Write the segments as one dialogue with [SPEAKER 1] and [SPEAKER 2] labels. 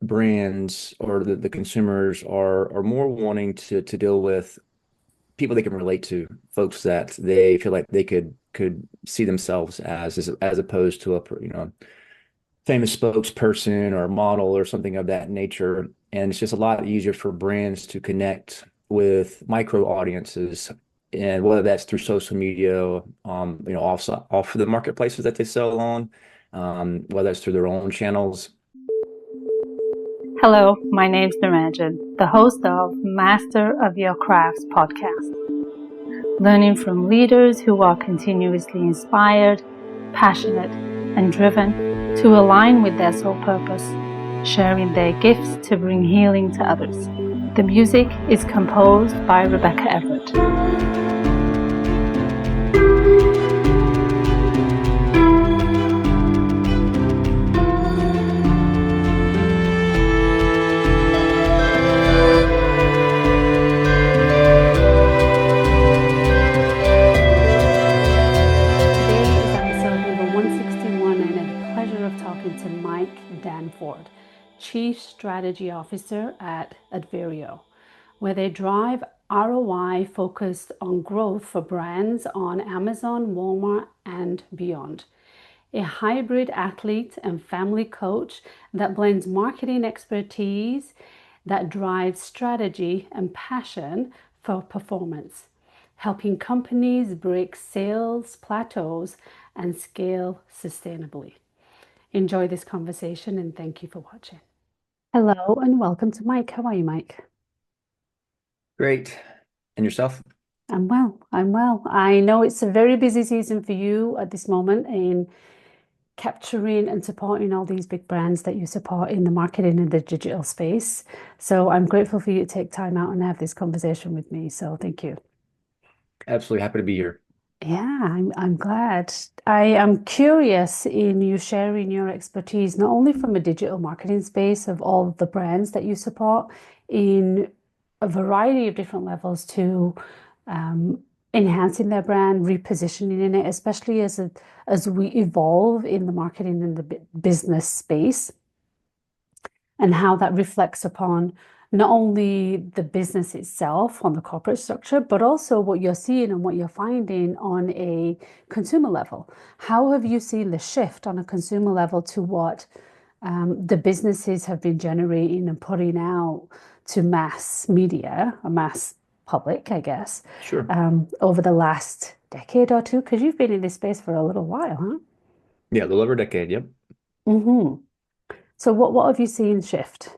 [SPEAKER 1] brands or the consumers are more wanting to deal with people they can relate to, folks that they feel like they could see themselves as opposed to a famous spokesperson or model or something of that nature. And it's just a lot easier for brands to connect with micro audiences, and whether that's through social media, also off of the marketplaces that they sell on, whether that's through their own channels.
[SPEAKER 2] Hello, my name's Naranjan, the host of Master of Your Crafts podcast, learning from leaders who are continuously inspired, passionate, and driven to align with their soul purpose, sharing their gifts to bring healing to others. The music is composed by Rebecca Everett. To Mike Danford, Chief Strategy Officer at Adverio, where they drive ROI focused on growth for brands on Amazon, Walmart, and beyond. A hybrid athlete and family coach that blends marketing expertise that drives strategy and passion for performance, helping companies break sales plateaus and scale sustainably. Enjoy this conversation and thank you for watching. Hello and welcome to Mike. How are you, Mike?
[SPEAKER 1] Great. And yourself?
[SPEAKER 2] I'm well. I'm well. I know it's a very busy season for you at this moment in capturing and supporting all these big brands that you support in the marketing and the digital space. So I'm grateful for you to take time out and have this conversation with me. So thank you.
[SPEAKER 1] Absolutely happy to be here.
[SPEAKER 2] Yeah, I'm glad. I am curious in you sharing your expertise, not only from a digital marketing space of all the brands that you support in a variety of different levels to enhancing their brand, repositioning it, especially as we evolve in the marketing and the business space, and how that reflects upon not only the business itself on the corporate structure, but also what you're seeing and what you're finding on a consumer level. How have you seen the shift on a consumer level to what the businesses have been generating and putting out to mass media, a mass public, I guess,
[SPEAKER 1] Sure.
[SPEAKER 2] over the last decade or two? Because you've been in this space for a little while, huh?
[SPEAKER 1] Yeah, a little over a decade. Yep.
[SPEAKER 2] Mm-hmm. So what have you seen shift?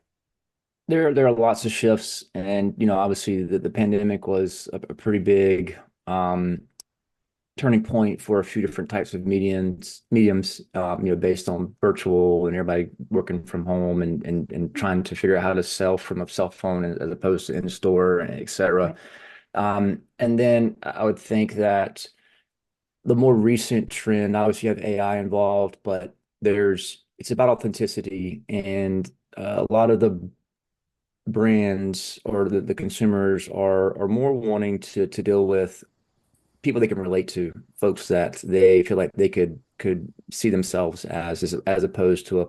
[SPEAKER 1] There are lots of shifts, and obviously the pandemic was a pretty big turning point for a few different types of mediums, based on virtual and everybody working from home and trying to figure out how to sell from a cell phone as opposed to in store, et cetera.
[SPEAKER 2] Right.
[SPEAKER 1] And then I would think that the more recent trend, obviously you have AI involved, but it's about authenticity, and a lot of the brands or the consumers are more wanting to deal with people they can relate to, folks that they feel like they could see themselves as opposed to a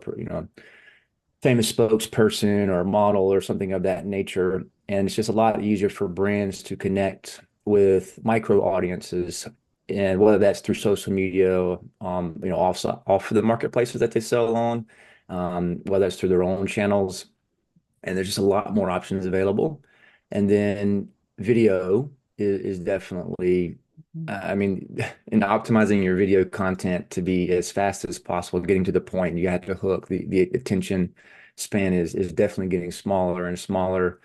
[SPEAKER 1] famous spokesperson or model or something of that nature. And it's just a lot easier for brands to connect with micro audiences, and whether that's through social media, also off of the marketplaces that they sell on, whether that's through their own channels, and there's just a lot more options available. And then video is definitely, I mean, in optimizing your video content to be as fast as possible, getting to the point, you have to hook. The attention span is definitely getting smaller and smaller.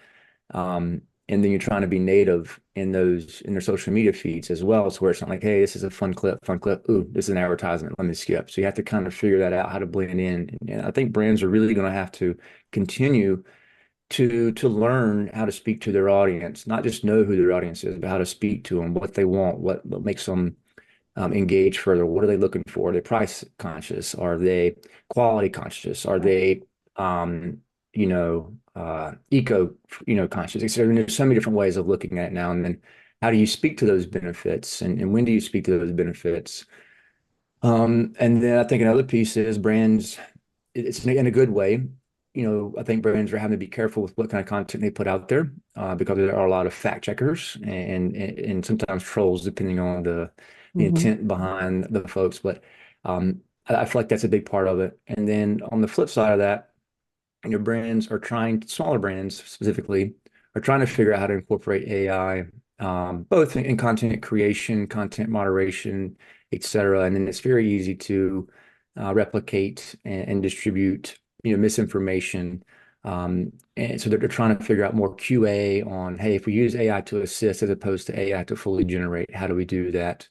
[SPEAKER 1] And then you're trying to be native in their social media feeds as well. So where it's not like, hey, this is a fun clip, fun clip. Ooh, this is an advertisement. Let me skip. So you have to kind of figure that out, how to blend in. And I think brands are really going to have to continue to learn how to speak to their audience, not just know who their audience is, but how to speak to them, what they want, what makes them engage further. What are they looking for? Are they price conscious? Are they quality conscious? Are
[SPEAKER 2] Right.
[SPEAKER 1] they eco conscious, etc. I mean, there's so many different ways of looking at it now. And then how do you speak to those benefits, and when do you speak to those benefits? And then I think another piece is brands, it's in a good way, I think brands are having to be careful with what kind of content they put out there because there are a lot of fact checkers and sometimes trolls, depending on the
[SPEAKER 2] Hmm.
[SPEAKER 1] intent behind the folks. But I feel like that's a big part of it. And then on the flip side of that, brands are trying, smaller brands specifically, are trying to figure out how to incorporate AI, both in content creation, content moderation, et cetera. And then it's very easy to replicate and distribute, misinformation. And so they're trying to figure out more QA on, hey, if we use AI to assist as opposed to AI to fully generate, how do we do that?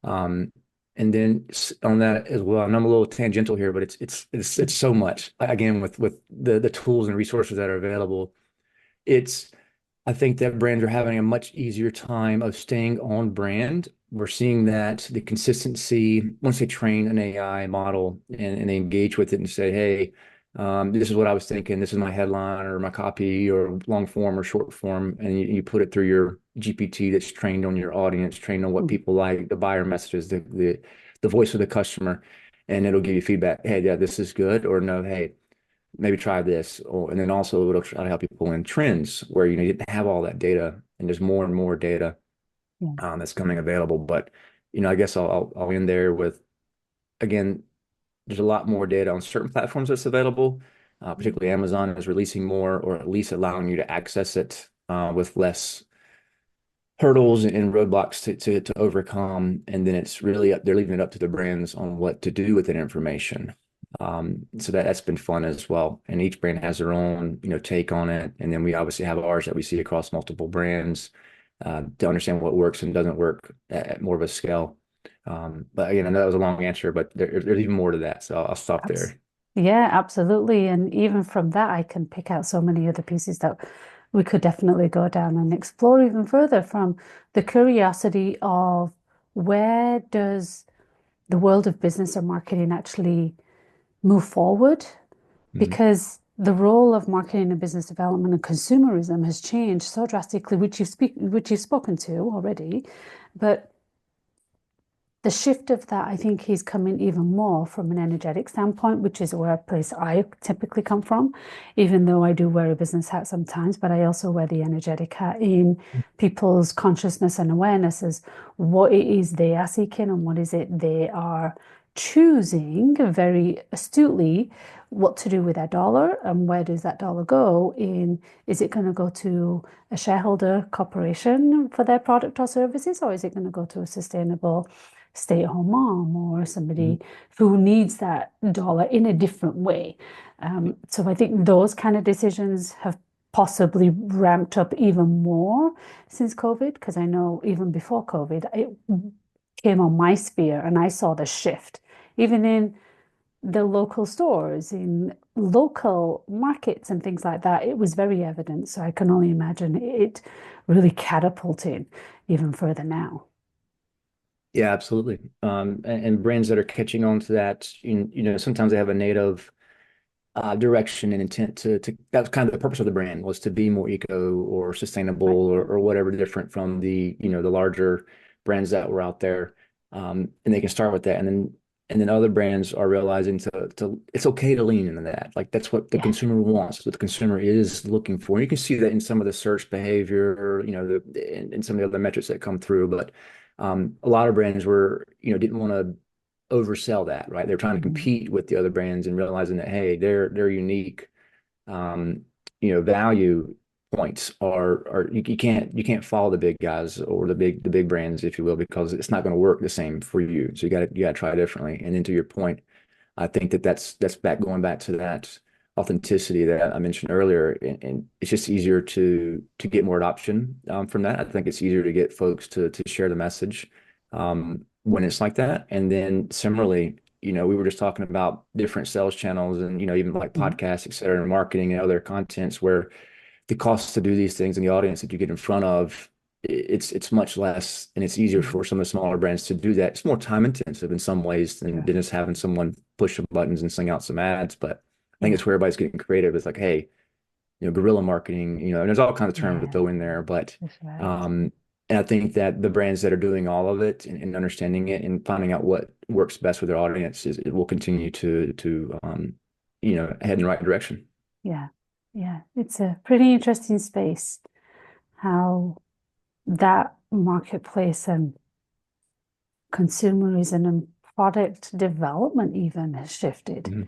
[SPEAKER 1] Um, and then on that as well, and I'm a little tangential here, but it's so much. Again, with the tools and resources that are available, it's I think that brands are having a much easier time of staying on brand. We're seeing that the consistency, once they train an AI model and they engage with it and say, hey, this is what I was thinking, this is my headline or my copy or long form or short form, and you put it through your GPT that's trained on your audience, trained on what people like, the buyer messages, the voice of the customer, and it'll give you feedback. Hey, yeah, this is good, or no, hey, maybe try this. And then also it'll try to help people in trends where you didn't have all that data and there's more and more data
[SPEAKER 2] Yeah,
[SPEAKER 1] that's coming available. But I guess I'll end there with, again, there's a lot more data on certain platforms that's available. Particularly Amazon is releasing more, or at least allowing you to access it with less hurdles and roadblocks to overcome. And then it's really they're leaving it up to the brands on what to do with that information. So that's been fun as well. And each brand has their own, take on it. And then we obviously have ours that we see across multiple brands to understand what works and doesn't work at more of a scale. But again, I know that was a long answer, but there's even more to that. So I'll stop
[SPEAKER 2] abs
[SPEAKER 1] there.
[SPEAKER 2] yeah, absolutely. And even from that, I can pick out so many other pieces that we could definitely go down and explore even further from the curiosity of where does the world of business or marketing actually move forward?
[SPEAKER 1] Mhm.
[SPEAKER 2] Because the role of marketing and business development and consumerism has changed so drastically, which you've spoken to already. But the shift of that, I think, is coming even more from an energetic standpoint, which is where a place I typically come from, even though I do wear a business hat sometimes, but I also wear the energetic hat in people's consciousness and awareness as what it is they are seeking and what is it they are choosing very astutely what to do with their dollar and where does that dollar go in, is it going to go to a shareholder corporation for their product or services, or is it going to go to a sustainable stay-at-home mom or
[SPEAKER 1] Mhm.
[SPEAKER 2] somebody who needs that dollar in a different way. So I think those kind of decisions have possibly ramped up even more since COVID, because I know even before COVID, it came on my sphere and I saw the shift, even in the local stores, in local markets and things like that. It was very evident. So I can only imagine it really catapulting even further now.
[SPEAKER 1] Yeah, absolutely. And brands that are catching on to that, sometimes they have a native direction and intent to that was kind of the purpose of the brand was to be more eco or sustainable
[SPEAKER 2] Right.
[SPEAKER 1] or whatever different from the larger brands that were out there. And they can start with that. And then other brands are realizing to it's okay to lean into that. Like that's what the
[SPEAKER 2] Yeah.
[SPEAKER 1] consumer wants, what the consumer is looking for. You can see that in some of the search behavior, and some of the other metrics that come through. But a lot of brands didn't want to oversell that, right? They're trying to
[SPEAKER 2] Mhm.
[SPEAKER 1] compete with the other brands and realizing that, hey, their unique um, value points are you can't follow the big guys or the big brands, if you will, because it's not going to work the same for you. So you got to try differently. And then to your point, I think that's going back to that authenticity that I mentioned earlier, and it's just easier to get more adoption from that. I think it's easier to get folks to share the message when it's like that. And then similarly, we were just talking about different sales channels and even like
[SPEAKER 2] Mhm.
[SPEAKER 1] podcasts, et cetera, and marketing and other contents where the cost to do these things and the audience that you get in front of, it's much less and it's easier
[SPEAKER 2] Mhm.
[SPEAKER 1] for some of the smaller brands to do that. It's more time intensive in some ways than,
[SPEAKER 2] Sure.
[SPEAKER 1] than just having someone push some buttons and sing out some ads. But I think
[SPEAKER 2] Yeah.
[SPEAKER 1] it's where everybody's getting creative. It's like, hey, guerrilla marketing, and there's all kinds of terms to
[SPEAKER 2] Yeah.
[SPEAKER 1] throw in there, but
[SPEAKER 2] That's right.
[SPEAKER 1] um, and I think that the brands that are doing all of it and understanding it and finding out what works best with their audience it will continue to head in the right direction.
[SPEAKER 2] Yeah. Yeah. It's a pretty interesting space, how that marketplace and consumerism and product development even has shifted
[SPEAKER 1] Mhm.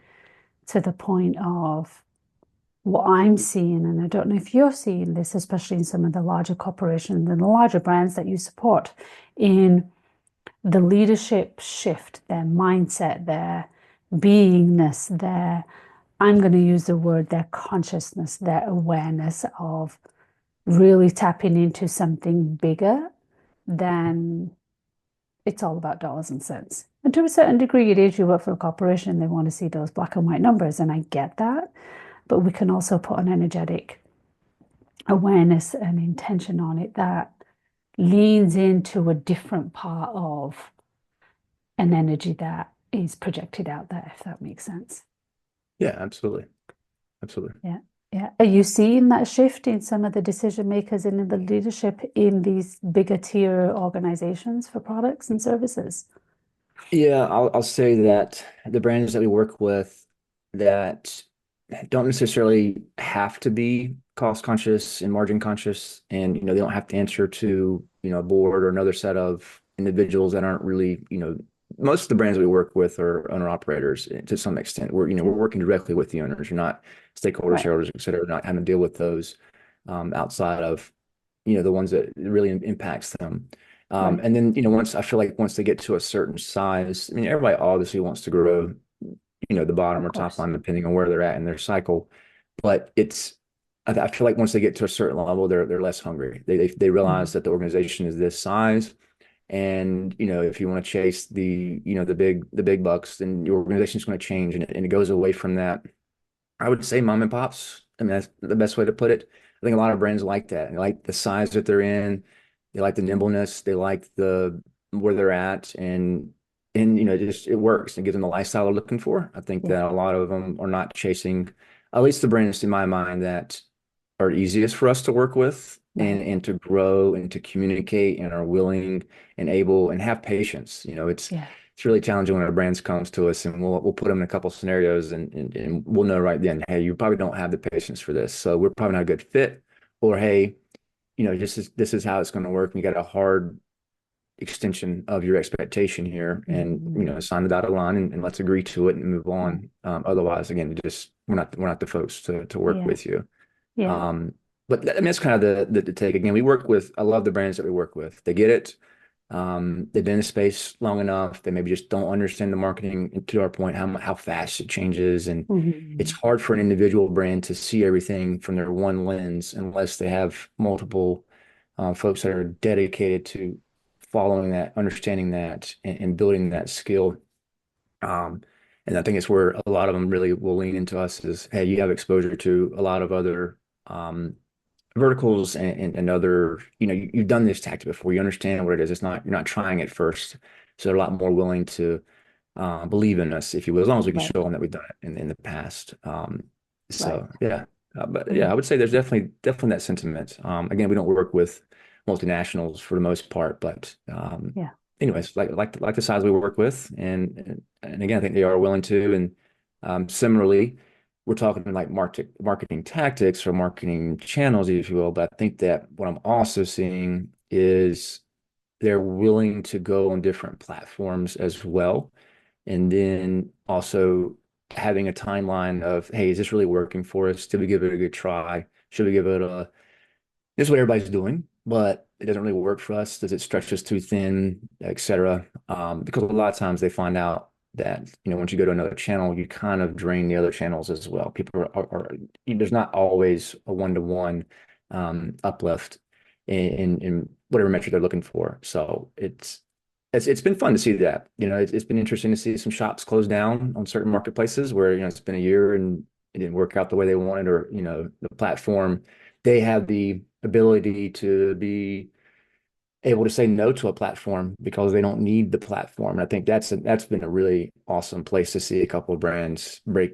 [SPEAKER 2] to the point of what I'm seeing, and I don't know if you're seeing this, especially in some of the larger corporations and the larger brands that you support, in the leadership shift, their mindset, their beingness, their, I'm going to use the word, their consciousness, their awareness of really tapping into something bigger than it's all about dollars and cents. And to a certain degree, it is. You work for a corporation, they want to see those black and white numbers, and I get that. But we can also put an energetic awareness and intention on it that leans into a different part of an energy that is projected out there, if that makes sense.
[SPEAKER 1] Yeah, absolutely. Absolutely.
[SPEAKER 2] Yeah. Yeah. Are you seeing that shift in some of the decision makers and in the leadership in these bigger tier organizations for products and services?
[SPEAKER 1] Yeah, I'll say that the brands that we work with that don't necessarily have to be cost conscious and margin conscious, and they don't have to answer to a board or another set of individuals that aren't really most of the brands we work with are owner operators to some extent. We're
[SPEAKER 2] Yeah.
[SPEAKER 1] working directly with the owners. You're not stakeholders,
[SPEAKER 2] Right.
[SPEAKER 1] shareholders, et cetera, not having to deal with those outside of the ones that really impacts them.
[SPEAKER 2] Right.
[SPEAKER 1] And then, once I feel like once they get to a certain size, I mean, everybody obviously wants to grow, the bottom
[SPEAKER 2] Of
[SPEAKER 1] or top
[SPEAKER 2] course.
[SPEAKER 1] line, depending on where they're at in their cycle. But I feel like once they get to a certain level, they're less hungry. They realize
[SPEAKER 2] Mhm.
[SPEAKER 1] that the organization is this size, and if you want to chase the big bucks, then your organization is going to change, and it goes away from that. I would say mom and pops. I mean, that's the best way to put it. I think a lot of brands like that. They like the size that they're in. They like the nimbleness. They like the where they're at, and just it works and gives them the lifestyle they're looking for. I think
[SPEAKER 2] Yeah.
[SPEAKER 1] that a lot of them are not chasing, at least the brands in my mind that are easiest for us to work with
[SPEAKER 2] Right.
[SPEAKER 1] and to grow and to communicate and are willing and able and have patience.
[SPEAKER 2] Yeah.
[SPEAKER 1] It's really challenging when our brands comes to us and we'll put them in a couple scenarios and we'll know right then, hey, you probably don't have the patience for this. So we're probably not a good fit. Or hey, this is how it's going to work. And you got a hard extension of your expectation here and
[SPEAKER 2] Mhm.
[SPEAKER 1] sign the dotted line and let's agree to it and move
[SPEAKER 2] Right.
[SPEAKER 1] on. Otherwise, again, we're not the folks to work
[SPEAKER 2] Yeah.
[SPEAKER 1] with you.
[SPEAKER 2] Yeah.
[SPEAKER 1] Um, but I mean, that's kind of the take. Again, I love the brands that we work with. They get it. They've been in the space long enough. They maybe just don't understand the marketing, and to our point, how fast it changes. And it's
[SPEAKER 2] Mhm.
[SPEAKER 1] hard for an individual brand to see everything from their one lens unless they have multiple folks that are dedicated to following that, understanding that, and building that skill. Um, and I think it's where a lot of them really will lean into us is, hey, you have exposure to a lot of other verticals and other, you've done this tactic before. You understand what it is. You're not trying it first. So they're a lot more willing to believe in us, if you will, as long as we can
[SPEAKER 2] Right.
[SPEAKER 1] show them that we've done it in the past.
[SPEAKER 2] Right.
[SPEAKER 1] So yeah, but yeah, I
[SPEAKER 2] And
[SPEAKER 1] would say there's definitely that sentiment. Again, we don't work with multinationals for the most part, but
[SPEAKER 2] yeah.
[SPEAKER 1] anyways, like the size we work with, and again, I think they are willing to, and similarly, we're talking like marketing tactics or marketing channels, if you will. But I think that what I'm also seeing is they're willing to go on different platforms as well. And then also having a timeline of, hey, is this really working for us? Did we give it a good try? Should we give it a, this is what everybody's doing, but it doesn't really work for us. Does it stretch us too thin, et cetera? Because a lot of times they find out that, once you go to another channel, you kind of drain the other channels as well. People there's not always a one-to-one uplift in whatever metric they're looking for. So it's been fun to see that. It's been interesting to see some shops close down on certain marketplaces where, it's been a year and it didn't work out the way they wanted, or, the platform, they have the ability to be able to say no to a platform because they don't need the platform. And I think that's been a really awesome place to see a couple of brands break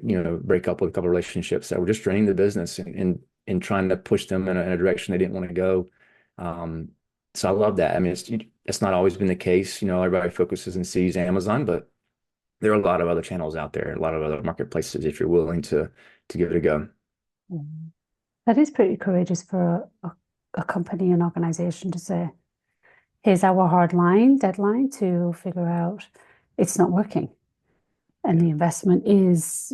[SPEAKER 1] up with a couple of relationships that were just draining the business and trying to push them in a direction they didn't want to go. Um, so I love that. I mean, it's not always been the case. Everybody focuses and sees Amazon, but there are a lot of other channels out there, a lot of other marketplaces if you're willing to give it a go.
[SPEAKER 2] Mm. That is pretty courageous for a company and organization to say, here's our deadline to figure out it's not working. And
[SPEAKER 1] Yeah.
[SPEAKER 2] the investment is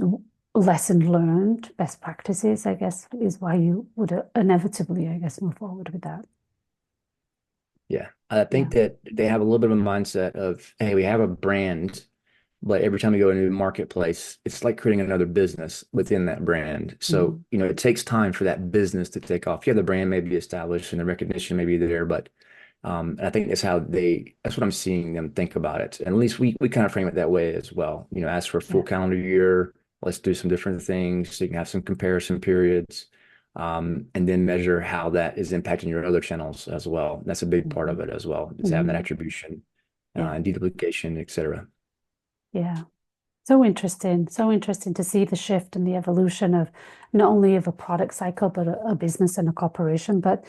[SPEAKER 2] lesson learned, best practices, I guess, is why you would inevitably, I guess, move forward with that.
[SPEAKER 1] Yeah. I
[SPEAKER 2] Yeah.
[SPEAKER 1] think that they have a little bit of a mindset of, hey, we have a brand, but every time we go into a marketplace, it's like creating another business within that brand. So,
[SPEAKER 2] Mm.
[SPEAKER 1] it takes time for that business to take off. Yeah, the brand may be established and the recognition may be there, but and I think that's what I'm seeing them think about it. And at least we kind of frame it that way as well. Ask for a full
[SPEAKER 2] Yeah.
[SPEAKER 1] calendar year. Let's do some different things so you can have some comparison periods, and then measure how that is impacting your other channels as well. That's a big part
[SPEAKER 2] Hmm.
[SPEAKER 1] of it as well. It's having that
[SPEAKER 2] Hmm.
[SPEAKER 1] attribution,
[SPEAKER 2] Yeah.
[SPEAKER 1] and deduplication, et cetera.
[SPEAKER 2] Yeah. So interesting. So interesting to see the shift and the evolution of not only of a product cycle, but a business and a corporation. But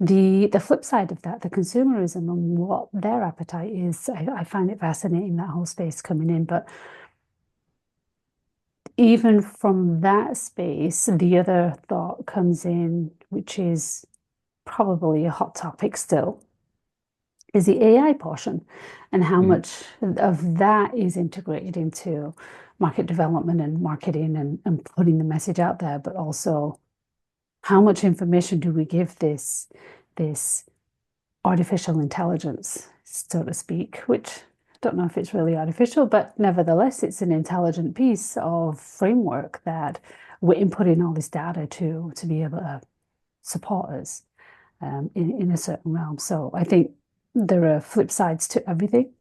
[SPEAKER 2] the flip side of that, the consumerism and what their appetite is, I find it fascinating that whole space coming in. But even from that space, the other thought comes in, which is probably a hot topic still, is the AI portion and how
[SPEAKER 1] Mhm.
[SPEAKER 2] much of that is integrated into market development and marketing and putting the message out there, but also how much information do we give this artificial intelligence, so to speak, which I don't know if it's really artificial, but nevertheless, it's an intelligent piece of framework that we're inputting all this data to be able to support us in a certain realm. So I think there are flip sides to everything.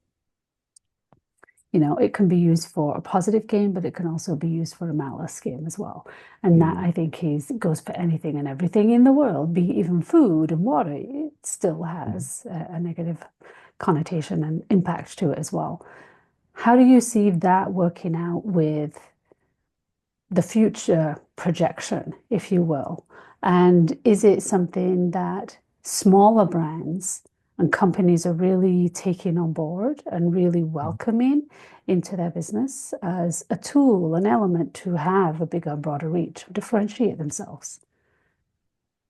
[SPEAKER 2] It can be used for a positive game, but it can also be used for a malice game as well. And that
[SPEAKER 1] Mhm.
[SPEAKER 2] I think is goes for anything and everything in the world, be even food and water. It still
[SPEAKER 1] Mhm.
[SPEAKER 2] has a negative connotation and impact to it as well. How do you see that working out with the future projection, if you will? And is it something that smaller brands and companies are really taking on board and really welcoming into their business as a tool, an element to have a bigger, broader reach, differentiate themselves?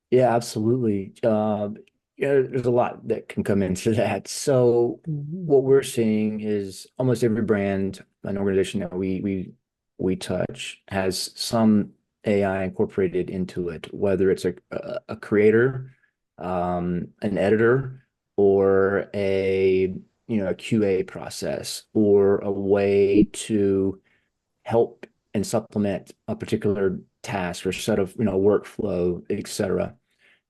[SPEAKER 1] Yeah, absolutely. Yeah, there's a lot that can come into that. So
[SPEAKER 2] Mhm.
[SPEAKER 1] what we're seeing is almost every brand and organization that we touch has some AI incorporated into it, whether it's a creator, an editor, or a QA process, or a way to help and supplement a particular task or set of workflow, et cetera.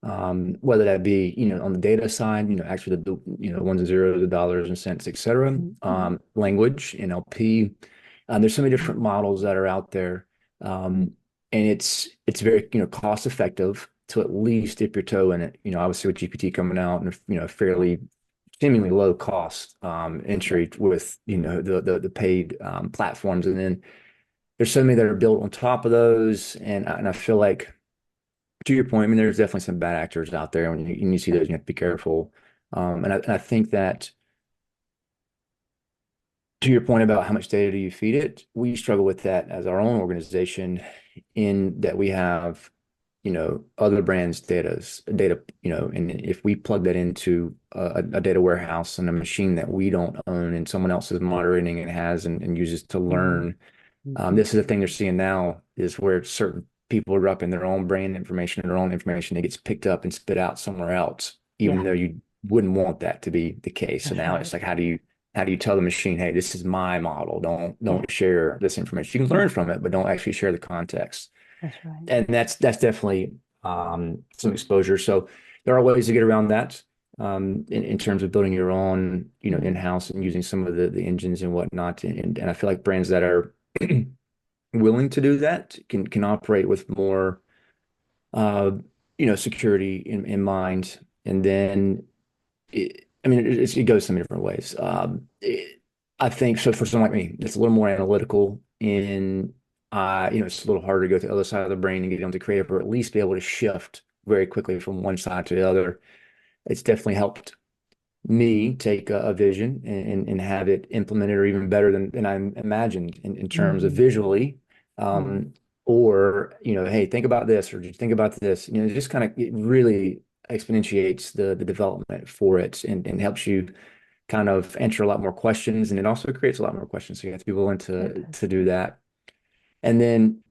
[SPEAKER 1] Whether that be on the data side, actually the ones and zeros, the dollars and cents, et cetera.
[SPEAKER 2] Mhm.
[SPEAKER 1] Language, NLP. There's so many different models that are out there, um, and it's very cost effective to at least dip your toe in it. Obviously with GPT coming out and fairly seemingly low cost
[SPEAKER 2] Yeah.
[SPEAKER 1] entry with the paid platforms, and then there's so many that are built on top of those, and I feel like, to your point, I mean, there's definitely some bad actors out there. When you see those, you have to be careful. And I think that, to your point about how much data do you feed it, we struggle with that as our own organization, in that we have, other brands' data, and if we plug that into a data warehouse and a machine that we don't own and someone else is moderating and has and uses to
[SPEAKER 2] Mhm.
[SPEAKER 1] learn.
[SPEAKER 2] Mhm.
[SPEAKER 1] This is the thing they're seeing now, is where certain people are dropping their own brand information and their own information that gets picked up and spit out somewhere else, even
[SPEAKER 2] Yeah,
[SPEAKER 1] though you wouldn't want that to be the case. So
[SPEAKER 2] that's
[SPEAKER 1] now
[SPEAKER 2] right.
[SPEAKER 1] it's like, how do you tell the machine, hey, this is my model. Don't
[SPEAKER 2] Yeah,
[SPEAKER 1] don't share this information. You can learn
[SPEAKER 2] yeah,
[SPEAKER 1] from it, but don't actually share the context.
[SPEAKER 2] that's right.
[SPEAKER 1] And that's definitely some exposure. So there are ways to get around that, in terms of building your own,
[SPEAKER 2] Mm.
[SPEAKER 1] in-house and using some of the engines and whatnot. And I feel like brands that are willing to do that can operate with more uh security in mind. And then I mean it goes so many different ways. I think so for someone like me, it's a little more analytical in it's a little harder to go to the other side of the brain and get onto creative, or at least be able to shift very quickly from one side to the other. It's definitely helped me take a vision and have it implemented or even better than I imagined in terms of
[SPEAKER 2] Mm.
[SPEAKER 1] visually,
[SPEAKER 2] Mm.
[SPEAKER 1] um, or, hey, think about this, or just think about this. It just kind of, it really exponentiates the development for it, and helps you kind of answer a lot more questions. And it also creates a lot more questions. So you have to be willing
[SPEAKER 2] It
[SPEAKER 1] to
[SPEAKER 2] does.
[SPEAKER 1] to do that. And then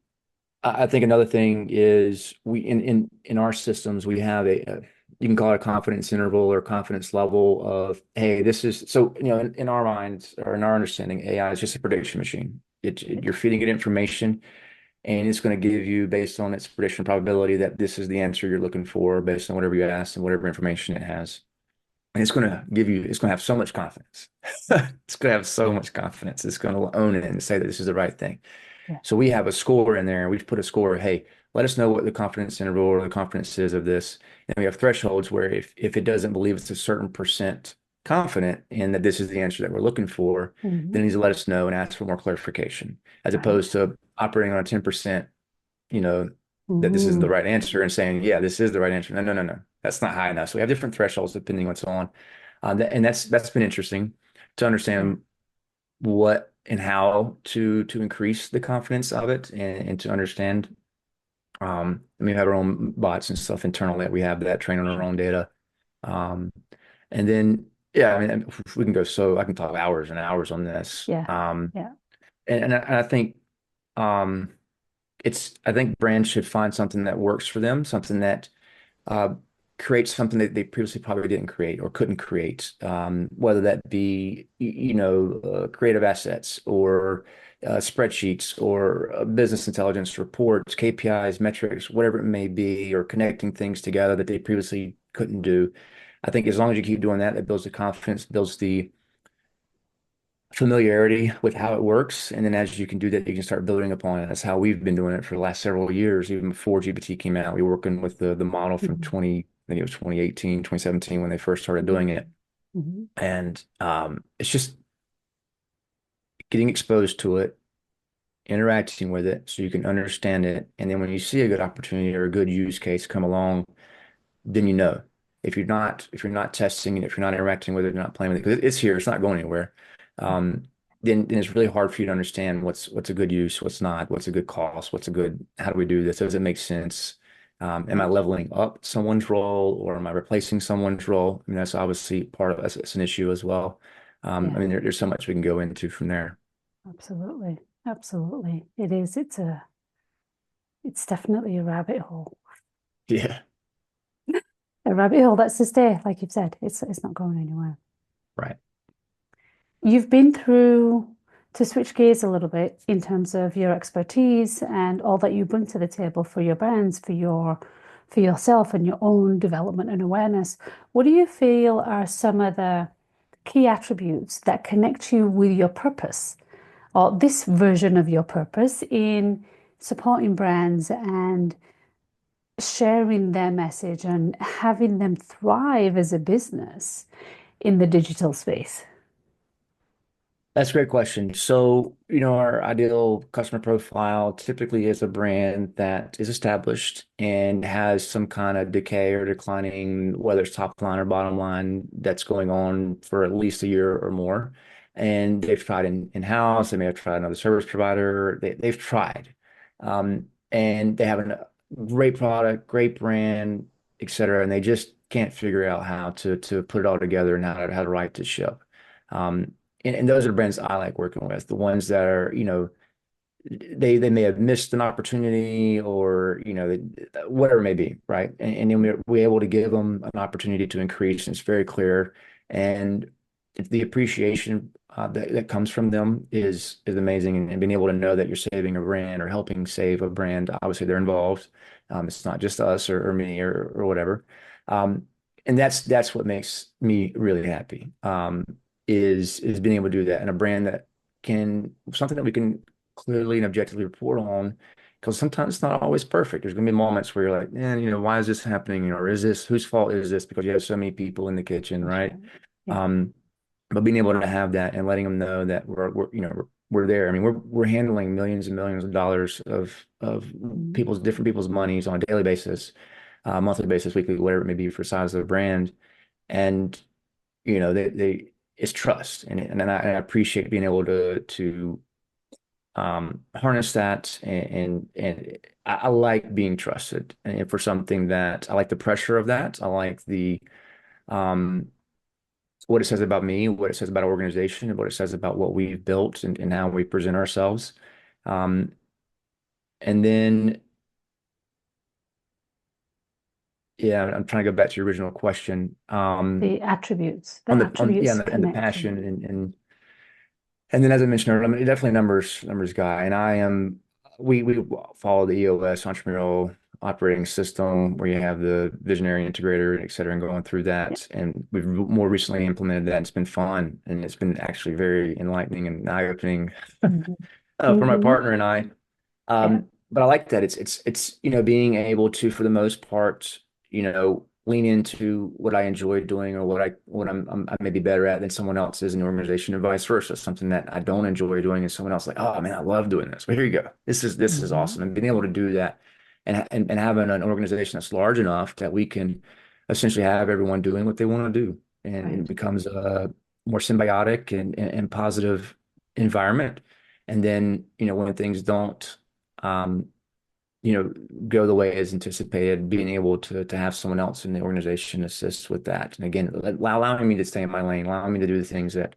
[SPEAKER 1] I think another thing is, we in our systems, we have you can call it a confidence interval or confidence level of, hey, this is so, in our minds, or in our understanding, AI is just a prediction machine. You're feeding it information, and it's going to give you, based on its prediction probability, that this is the answer you're looking for based on whatever you ask and whatever information it has. And it's going to have so much confidence. It's going to have so much confidence. It's going to own it and say that this is the right thing.
[SPEAKER 2] Yeah.
[SPEAKER 1] So we have a score in there, and we've put a score, hey, let us know what the confidence interval or the confidence is of this. And we have thresholds where, if it doesn't believe it's a certain percent confident in that this is the answer that we're looking for,
[SPEAKER 2] Hmm.
[SPEAKER 1] then it needs to let us know and ask for more clarification, as opposed
[SPEAKER 2] Right.
[SPEAKER 1] to operating on a 10%, you know, that this isn't the
[SPEAKER 2] Mm.
[SPEAKER 1] right answer, and saying, yeah, this is the right answer. No, no, no, no. That's not high enough. So we have different thresholds depending on what's on. And that's been interesting to
[SPEAKER 2] Yeah.
[SPEAKER 1] understand what and how to increase the confidence of it, and to understand. We have our own bots and stuff internally that we have that train on our
[SPEAKER 2] Sure.
[SPEAKER 1] own data. Um, and then, yeah, I mean, we can go, so I can talk hours and hours on this.
[SPEAKER 2] Yeah. Yeah.
[SPEAKER 1] And I think, um, I think brands should find something that works for them, something that uh, create something that they previously probably didn't create or couldn't create, whether that be, creative assets, or spreadsheets, or business intelligence reports, KPIs, metrics, whatever it may be, or connecting things together that they previously couldn't do. I think as long as you keep doing that, that builds the confidence, builds the familiarity with how it works. And then as you can do that, you can start building upon it. That's how we've been doing it for the last several years. Even before GPT came out, we were working with the model from
[SPEAKER 2] Hmm.
[SPEAKER 1] 20, I think it was 2018, 2017, when they first started doing it.
[SPEAKER 2] Hmm.
[SPEAKER 1] And it's just getting exposed to it, interacting with it so you can understand it. And then when you see a good opportunity or a good use case come along, then you know. If you're not testing it, if you're not interacting with it, you're not playing with it, because it's here, it's not going anywhere. Um, then it's really hard for you to understand what's a good use, what's not, what's a good cost, how do we do this? Does it make sense? Am I leveling up someone's role, or am I replacing someone's role? I mean, that's obviously part of us. It's an issue as well. I
[SPEAKER 2] Yeah.
[SPEAKER 1] mean, there's so much we can go into from there.
[SPEAKER 2] Absolutely. Absolutely. It is. It's definitely a rabbit hole.
[SPEAKER 1] Yeah,
[SPEAKER 2] A rabbit hole that's to stay, like you've said. It's not going anywhere.
[SPEAKER 1] right.
[SPEAKER 2] You've been through, to switch gears a little bit in terms of your expertise and all that you bring to the table for your brands, for yourself and your own development and awareness. What do you feel are some of the key attributes that connect you with your purpose, or this version of your purpose in supporting brands and sharing their message and having them thrive as a business in the digital space?
[SPEAKER 1] That's a great question. So, our ideal customer profile typically is a brand that is established and has some kind of decay or declining, whether it's top line or bottom line, that's going on for at least a year or more. And they've tried in-house, they may have tried another service provider, they've tried. And they have a great product, great brand, et cetera, and they just can't figure out how to put it all together, and how to right the ship. And those are the brands I like working with, the ones that are, they may have missed an opportunity, or, whatever it may be, right? And then we're able to give them an opportunity to increase, and it's very clear. And the appreciation that comes from them is amazing. And being able to know that you're saving a brand or helping save a brand, obviously they're involved. It's not just us, or me, or whatever. Um, and that's what makes me really happy. Is being able to do that, and a brand that can something that we can clearly and objectively report on, because sometimes it's not always perfect. There's going to be moments where you're like, man, why is this happening? Or is this, whose fault is this? Because you have so many people in the kitchen,
[SPEAKER 2] That's
[SPEAKER 1] right?
[SPEAKER 2] right. Yeah.
[SPEAKER 1] Um, but being able to have that and letting them know that we're there. I mean, we're handling millions and millions of dollars of
[SPEAKER 2] Mhm.
[SPEAKER 1] different people's monies on a daily basis, monthly basis, weekly, whatever it may be for size of the brand. And they it's trust, and I appreciate being able to harness that, and I like being trusted, and for something that I like the pressure of that. I like the um, what it says about me, what it says about our organization, and what it says about what we've built and how we present ourselves. Um, and then, yeah, I'm trying to go back to your original question.
[SPEAKER 2] The
[SPEAKER 1] On yeah,
[SPEAKER 2] attributes
[SPEAKER 1] and the
[SPEAKER 2] connecting.
[SPEAKER 1] passion and then as I mentioned earlier, I'm definitely a numbers guy, and I am. We follow the EOS entrepreneurial operating system where you have the visionary integrator, et cetera, and going through
[SPEAKER 2] Yeah.
[SPEAKER 1] that. And we've more recently implemented that. It's been fun, and it's been actually very enlightening and eye-opening
[SPEAKER 2] Hmm.
[SPEAKER 1] for my
[SPEAKER 2] Hmm.
[SPEAKER 1] partner and I.
[SPEAKER 2] Yeah.
[SPEAKER 1] But I like that it's being able to, for the most part, lean into what I enjoy doing or I may be better at than someone else is in the organization, and vice versa. Something that I don't enjoy doing and someone else like, oh man, I love doing this. Well, here you go. This is
[SPEAKER 2] Hmm.
[SPEAKER 1] awesome. And being able to do that and having an organization that's large enough that we can essentially have everyone doing what they want to do. And it
[SPEAKER 2] Right.
[SPEAKER 1] becomes a more symbiotic and positive environment. And then, when things don't um, go the way as anticipated, being able to have someone else in the organization assist with that. And again, allowing me to stay in my lane, allowing me to do the things that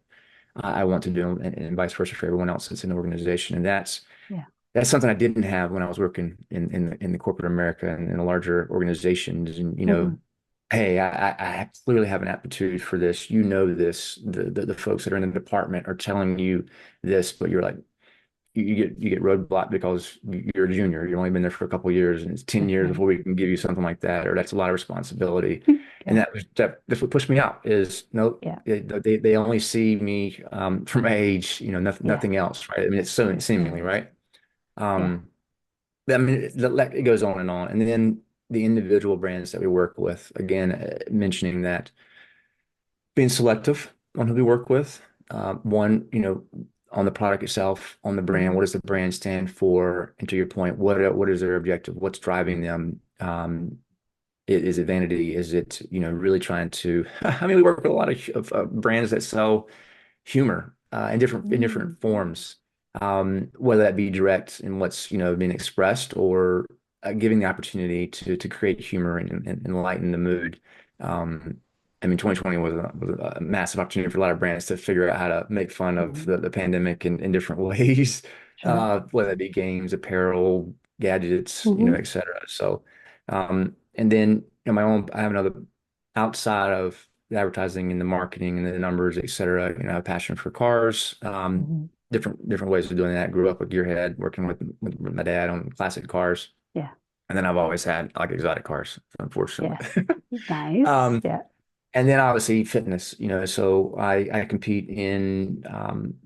[SPEAKER 1] I want to do, and vice versa for everyone else that's in the organization. And
[SPEAKER 2] Yeah.
[SPEAKER 1] that's something I didn't have when I was working in the corporate America and in the larger organizations. And
[SPEAKER 2] Hmm.
[SPEAKER 1] hey, I clearly have an aptitude for this. This. The folks that are in the department are telling you this, but you're like, you get roadblocked because you're a junior. You've only been there for a couple of years, and it's 10 years
[SPEAKER 2] Right.
[SPEAKER 1] before we can give you something like that, or that's a lot of responsibility. And
[SPEAKER 2] Yeah.
[SPEAKER 1] that's what pushed me out is no,
[SPEAKER 2] Yeah.
[SPEAKER 1] they only see me from age,
[SPEAKER 2] Yeah.
[SPEAKER 1] nothing else, right? I mean, it's so seemingly,
[SPEAKER 2] Definitely.
[SPEAKER 1] right?
[SPEAKER 2] Yeah.
[SPEAKER 1] Um, I mean, it goes on and on. And then the individual brands that we work with, again, mentioning that being selective on who we work with. One, on the product itself, on the brand,
[SPEAKER 2] Hmm.
[SPEAKER 1] what does the brand stand for? And to your point, what is their objective? What's driving them? Is it vanity? Is it, really trying to, I mean, we work with a lot of brands that sell humor in different
[SPEAKER 2] Mm.
[SPEAKER 1] forms, whether that be direct in what's being expressed or giving the opportunity to create humor and lighten the mood. Um, I mean, 2020 was a massive opportunity for a lot of brands to figure out how to make fun of
[SPEAKER 2] Hmm.
[SPEAKER 1] the pandemic in different ways,
[SPEAKER 2] Sure.
[SPEAKER 1] whether it be games, apparel, gadgets,
[SPEAKER 2] Hmm.
[SPEAKER 1] et cetera. So, and then I have another outside of the advertising and the marketing and the numbers, et cetera. I have a passion for cars,
[SPEAKER 2] Hmm.
[SPEAKER 1] different ways of doing that. Grew up with gearhead, working with my dad on classic cars.
[SPEAKER 2] Yeah.
[SPEAKER 1] And then I've always had like exotic cars,
[SPEAKER 2] Yeah.
[SPEAKER 1] unfortunately.
[SPEAKER 2] Nice.
[SPEAKER 1] Um,
[SPEAKER 2] Yeah.
[SPEAKER 1] and then obviously fitness, so I compete in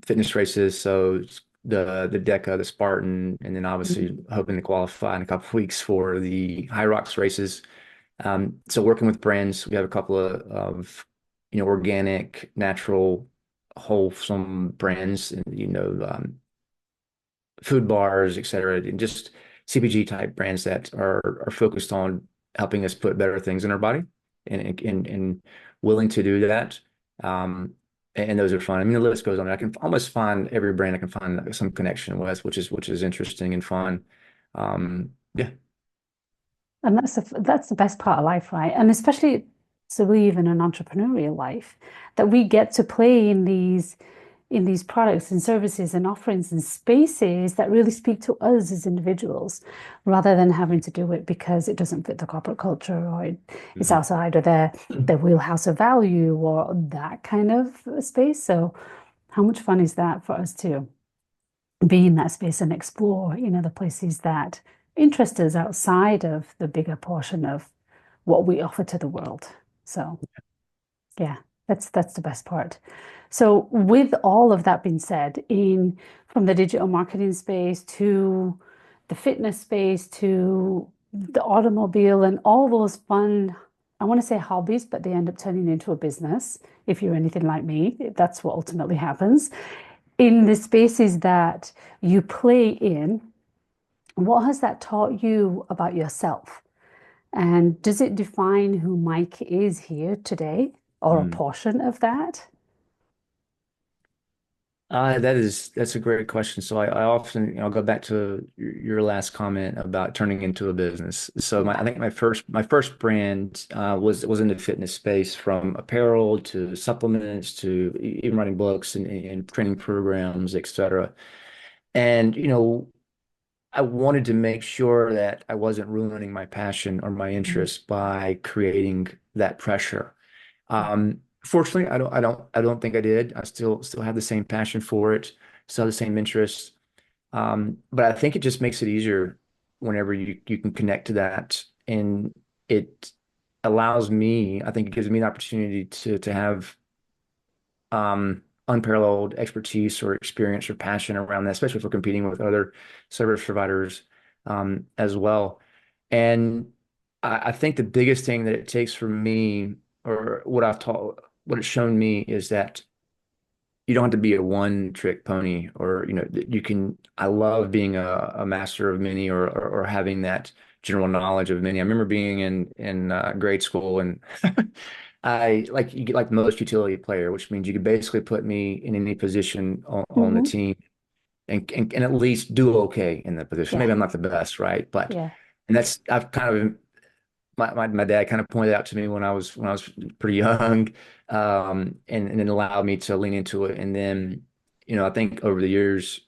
[SPEAKER 1] fitness races. So it's the DECA, the Spartan, and then
[SPEAKER 2] Mhm.
[SPEAKER 1] obviously hoping to qualify in a couple of weeks for the High Rocks races. So working with brands, we have a couple of organic, natural, wholesome brands, and food bars, et cetera, and just CPG type brands that are focused on helping us put better things in our body and willing to do that. Um, and those are fun. I mean, the list goes on. I can almost find every brand I can find some connection with, which is interesting and fun. Yeah.
[SPEAKER 2] And that's the best part of life, right? And especially to live in an entrepreneurial life, that we get to play in these products and services and offerings and spaces that really speak to us as individuals, rather than having to do it because it doesn't fit the corporate culture or it's
[SPEAKER 1] Mhm.
[SPEAKER 2] outside of their wheelhouse of value or that kind of space. So how much fun is that for us to be in that space and explore, the places that interest us outside of the bigger portion of what we offer to the world. So yeah, that's the best part. So with all of that being said, in from the digital marketing space to the fitness space to the automobile and all those fun, I want to say hobbies, but they end up turning into a business. If you're anything like me, that's what ultimately happens. In the spaces that you play in, what has that taught you about yourself? And does it define who Mike is here today or a
[SPEAKER 1] Mm.
[SPEAKER 2] portion of that?
[SPEAKER 1] That's a great question. So I often, go back to your last comment about turning into a business. So I
[SPEAKER 2] Yeah.
[SPEAKER 1] think my first brand was in the fitness space, from apparel to supplements to even writing books and training programs, etc. And I wanted to make sure that I wasn't ruining my passion or my
[SPEAKER 2] Mm,
[SPEAKER 1] interest by creating that pressure.
[SPEAKER 2] yeah.
[SPEAKER 1] Fortunately, I don't think I did. I still have the same passion for it, still have the same interests. But I think it just makes it easier whenever you can connect to that, and it allows me. I think it gives me an opportunity to have unparalleled expertise or experience or passion around that, especially if we're competing with other service providers as well. And I think the biggest thing that it takes from me, or what it's shown me, is that you don't have to be a one trick pony, or you can. I love being a master of many, or having that general knowledge of many. I remember being in grade school, and I like you get like the most utility player, which means you could basically put me in any position on the
[SPEAKER 2] Hmm.
[SPEAKER 1] team, and at least do okay in the position.
[SPEAKER 2] Yeah.
[SPEAKER 1] Maybe I'm not the best, right? But
[SPEAKER 2] Yeah.
[SPEAKER 1] and that's I've kind of my dad kind of pointed out to me when I was pretty young, and then allowed me to lean into it. And then, I think over the years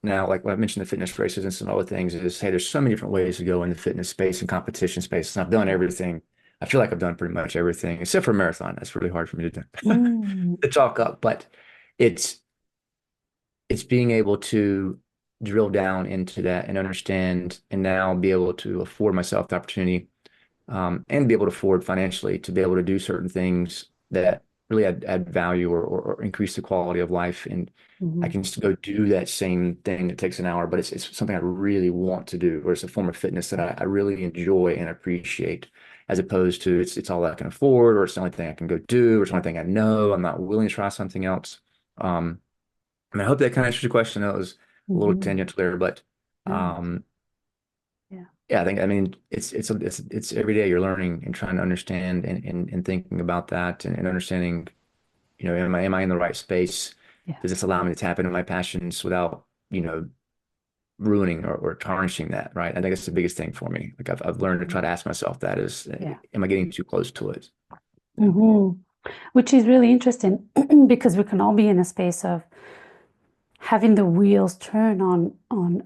[SPEAKER 1] now, like when I mentioned the fitness races and some other things, is hey, there's so many different ways to go in the fitness space and competition space. And I've done
[SPEAKER 2] Yeah.
[SPEAKER 1] everything. I feel like I've done pretty much everything except for a marathon. That's really hard for me to do,
[SPEAKER 2] Mm,
[SPEAKER 1] to chalk up, but it's it's being able to drill down into that and understand, and now be able to afford myself the opportunity, and be able to afford financially to be able to do certain things that really add value, or increase the quality of life. And I
[SPEAKER 2] mhm.
[SPEAKER 1] can just go do that same thing that takes an hour, but it's something I really want to do, or it's a form of fitness that I really enjoy and appreciate, as opposed to it's all I can afford, or it's the only thing I can go do, or it's the only thing I know. I'm not willing to try something else. I hope that kind of answers your question. That was a little
[SPEAKER 2] Mhm.
[SPEAKER 1] tangential there, but
[SPEAKER 2] No.
[SPEAKER 1] um,
[SPEAKER 2] Yeah.
[SPEAKER 1] yeah, I mean, it's every day you're learning and trying to understand, and thinking about that, and understanding, am I in the right space?
[SPEAKER 2] Yeah.
[SPEAKER 1] Does this allow me to tap into my passions without, ruining, or tarnishing that, right? I think that's the biggest thing for me. Like I've learned to
[SPEAKER 2] Mhm.
[SPEAKER 1] try to ask myself that is,
[SPEAKER 2] Yeah.
[SPEAKER 1] am I getting too close to it? Yeah.
[SPEAKER 2] Hmm. Which is really interesting because we can all be in a space of having the wheels turn on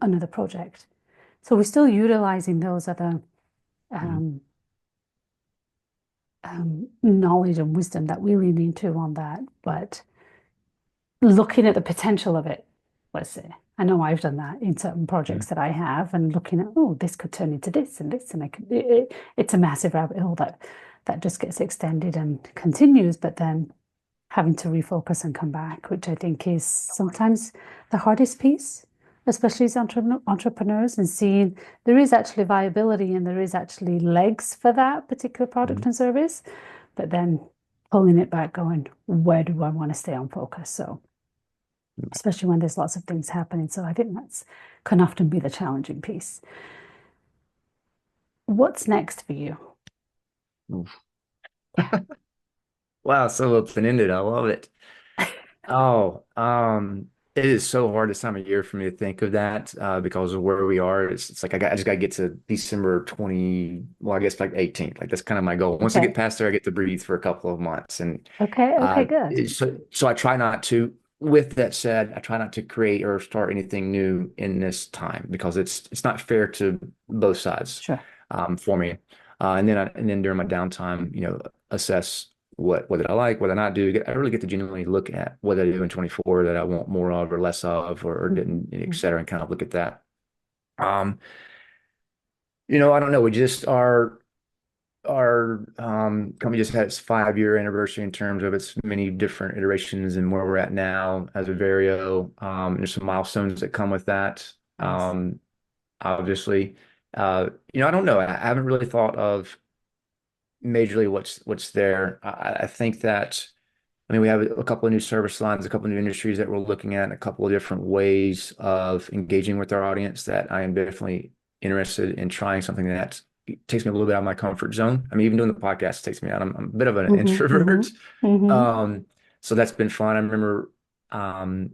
[SPEAKER 2] another project. So we're still utilizing those other
[SPEAKER 1] Mhm.
[SPEAKER 2] um, knowledge and wisdom that we lean into on that, but looking at the potential of it, let's say. I know I've done that in certain
[SPEAKER 1] Mhm.
[SPEAKER 2] projects that I have, and looking at, oh, this could turn into this and this, and it's a massive rabbit hole that just gets extended and continues, but then having to refocus and come back, which I think is sometimes the hardest piece, especially as entrepreneurs, and seeing there is actually viability and there is actually legs for that particular product
[SPEAKER 1] Mhm.
[SPEAKER 2] and service, but then pulling it back, going, where do I want to stay on focus? So, especially when there's lots of things happening. So, I think that's can often be the challenging piece. What's next for you?
[SPEAKER 1] Oof.
[SPEAKER 2] Yeah.
[SPEAKER 1] Wow, so open-ended. I love it. Oh, it is so hard this time of year for me to think of that, because of where we are. It's like I just got to get to December 20, well, I guess like 18th. Like that's kind of my goal. Once I get
[SPEAKER 2] Okay.
[SPEAKER 1] past there, I get to breathe for a couple of months. And
[SPEAKER 2] Okay. Okay. Good.
[SPEAKER 1] so I try not to. With that said, I try not to create or start anything new in this time, because it's not fair to both sides,
[SPEAKER 2] Sure.
[SPEAKER 1] for me. And then during my downtime, assess what did I like, what did I not do. I really get to genuinely look at what I do in 24 that I want more of or less of, or
[SPEAKER 2] Mhm.
[SPEAKER 1] didn't, et
[SPEAKER 2] Mhm.
[SPEAKER 1] cetera, and kind of look at that. Um, I don't know. We just our company just had its 5-year anniversary in terms of its many different iterations and where we're at now as a Vario. There's some milestones that come with that.
[SPEAKER 2] Nice.
[SPEAKER 1] Obviously, I don't know. I haven't really thought of majorly what's there. I think that. I mean, we have a couple of new service lines, a couple of new industries that we're looking at, and a couple of different ways of engaging with our audience that I am definitely interested in trying something that takes me a little bit out of my comfort zone. I mean, even doing the podcast takes me out. I'm a bit of an
[SPEAKER 2] Hmm.
[SPEAKER 1] introvert.
[SPEAKER 2] Hmm. Hmm.
[SPEAKER 1] Um, so that's been fun. I remember, um,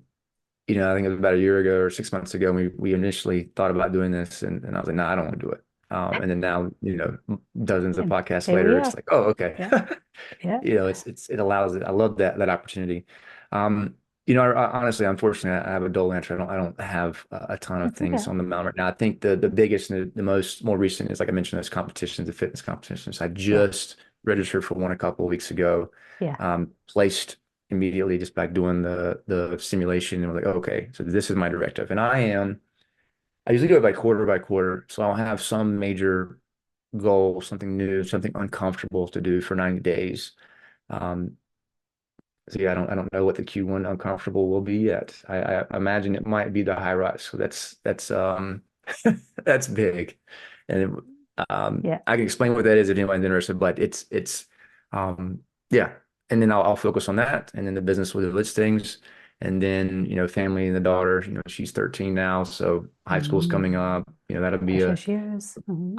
[SPEAKER 1] I think it was about a year ago or 6 months ago, we initially thought about doing this, and I was like, no, I don't want to do it. And then now, dozens of
[SPEAKER 2] And
[SPEAKER 1] podcasts
[SPEAKER 2] here we
[SPEAKER 1] later, it's
[SPEAKER 2] are.
[SPEAKER 1] like, oh, okay.
[SPEAKER 2] Yeah, yeah.
[SPEAKER 1] It allows it. I love that opportunity. Um, honestly, unfortunately, I have a dull answer. I don't have a ton of
[SPEAKER 2] It's okay.
[SPEAKER 1] things on the mountain right now. I think the biggest and the most more recent is, like I mentioned, those competitions, the fitness competitions. I
[SPEAKER 2] Yeah,
[SPEAKER 1] just registered for one a couple of weeks ago.
[SPEAKER 2] yeah.
[SPEAKER 1] Placed immediately just by doing the simulation, and was like, okay, so this is my directive, and I usually do it by quarter, so I'll have some major goal, something new, something uncomfortable to do for 90 days. Um, so yeah, I don't know what the Q1 uncomfortable will be yet. I imagine it might be the high rise. So that's that's big. And
[SPEAKER 2] Yeah.
[SPEAKER 1] I can explain what that is if anyone's interested, but it's um yeah. And then I'll focus on that, and then the business with the listings, and then family and the daughter, she's 13 now, so high school's coming
[SPEAKER 2] Mm.
[SPEAKER 1] up. That'll be a
[SPEAKER 2] Precious years.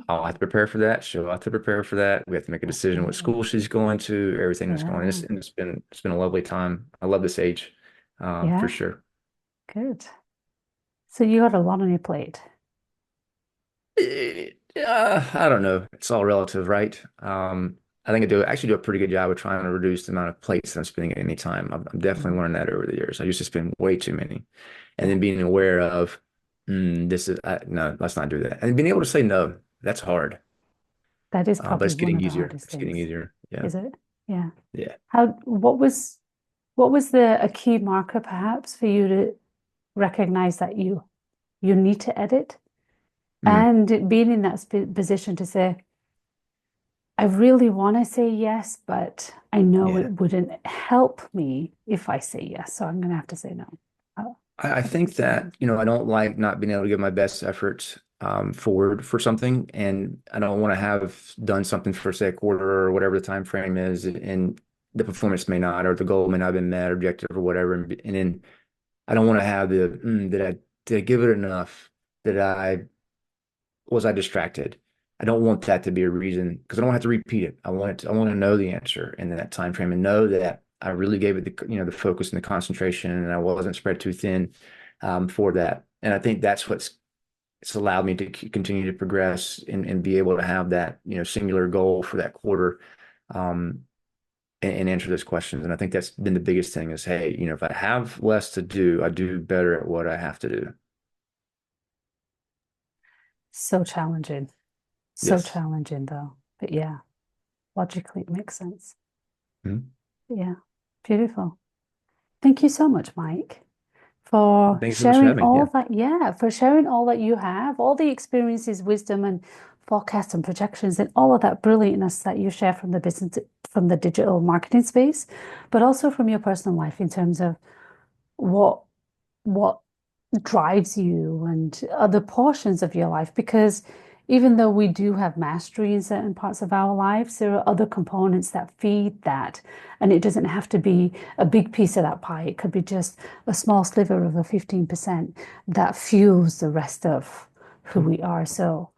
[SPEAKER 1] I'll have to prepare for that. She'll have to prepare for that. We have to make a decision what
[SPEAKER 2] Absolutely.
[SPEAKER 1] school she's going to, everything that's going on.
[SPEAKER 2] Yeah.
[SPEAKER 1] It's been a lovely time. I love this age, for
[SPEAKER 2] Yeah.
[SPEAKER 1] sure.
[SPEAKER 2] Good. So you got a lot on your plate.
[SPEAKER 1] I don't know. It's all relative, right? I think actually do a pretty good job of trying to reduce the amount of plates that I'm spending at any time. I'm definitely
[SPEAKER 2] Mm.
[SPEAKER 1] learned that over the years. I used to spend way too many, and
[SPEAKER 2] Yeah.
[SPEAKER 1] then being aware of, this is no, let's not do that, and being able to say no. That's hard,
[SPEAKER 2] That is
[SPEAKER 1] but
[SPEAKER 2] probably
[SPEAKER 1] it's
[SPEAKER 2] one
[SPEAKER 1] getting
[SPEAKER 2] of the
[SPEAKER 1] easier.
[SPEAKER 2] hardest
[SPEAKER 1] It's getting
[SPEAKER 2] things.
[SPEAKER 1] easier. Yeah,
[SPEAKER 2] Is it? Yeah.
[SPEAKER 1] yeah.
[SPEAKER 2] How, what was the a key marker perhaps for you to recognize that you need to edit
[SPEAKER 1] Mm,
[SPEAKER 2] and being in that position to say, I really want to say yes, but I know
[SPEAKER 1] yeah.
[SPEAKER 2] it wouldn't help me if I say yes, so I'm going to have to say no. Oh,
[SPEAKER 1] I think that, I don't like not being able to give my best effort forward for something. And I don't want to have done something for, say, a quarter or whatever the time frame is, and the performance may not, or the goal may not have been met, objective or whatever. And then I don't want to have did I give it enough? Was I distracted? I don't want that to be a reason, because I don't have to repeat it. I want to know the answer in that time frame, and know that I really gave it the focus and the concentration, and I wasn't spread too thin for that. And I think that's it's allowed me to continue to progress, and be able to have that singular goal for that quarter, um, and answer those questions. And I think that's been the biggest thing is, hey, if I have less to do, I do better at what I have to do.
[SPEAKER 2] so challenging. So
[SPEAKER 1] Yes.
[SPEAKER 2] challenging though. But yeah, logically it makes sense.
[SPEAKER 1] Mhm.
[SPEAKER 2] Yeah, beautiful. Thank you so much, Mike, for
[SPEAKER 1] Thanks so much for
[SPEAKER 2] sharing
[SPEAKER 1] having me.
[SPEAKER 2] all
[SPEAKER 1] Yeah.
[SPEAKER 2] that. Yeah, for sharing all that you have, all the experiences, wisdom, and forecasts and projections, and all of that brilliantness that you share from the business, from the digital marketing space, but also from your personal life in terms of what what drives you and other portions of your life. Because even though we do have mastery in certain parts of our lives, there are other components that feed that. And it doesn't have to be a big piece of that pie. It could be just a small sliver of a 15% that fuels the rest of who we are. So,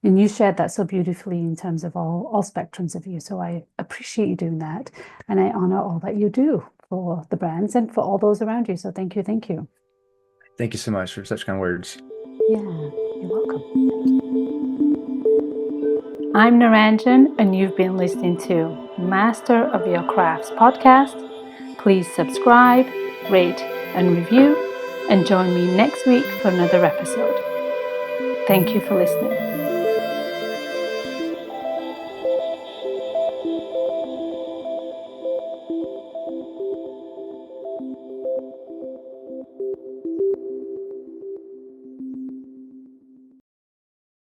[SPEAKER 2] and you shared that so beautifully in terms of all spectrums of you. So I appreciate you doing that. And I honor all that you do for the brands and for all those around you. So thank you. Thank you.
[SPEAKER 1] Thank you so much for such kind words.
[SPEAKER 2] Yeah, you're welcome. Thank you. I'm Naranjan, and you've been listening to Master of Your Crafts podcast. Please subscribe, rate, and review, and join me next week for another episode. Thank you for listening.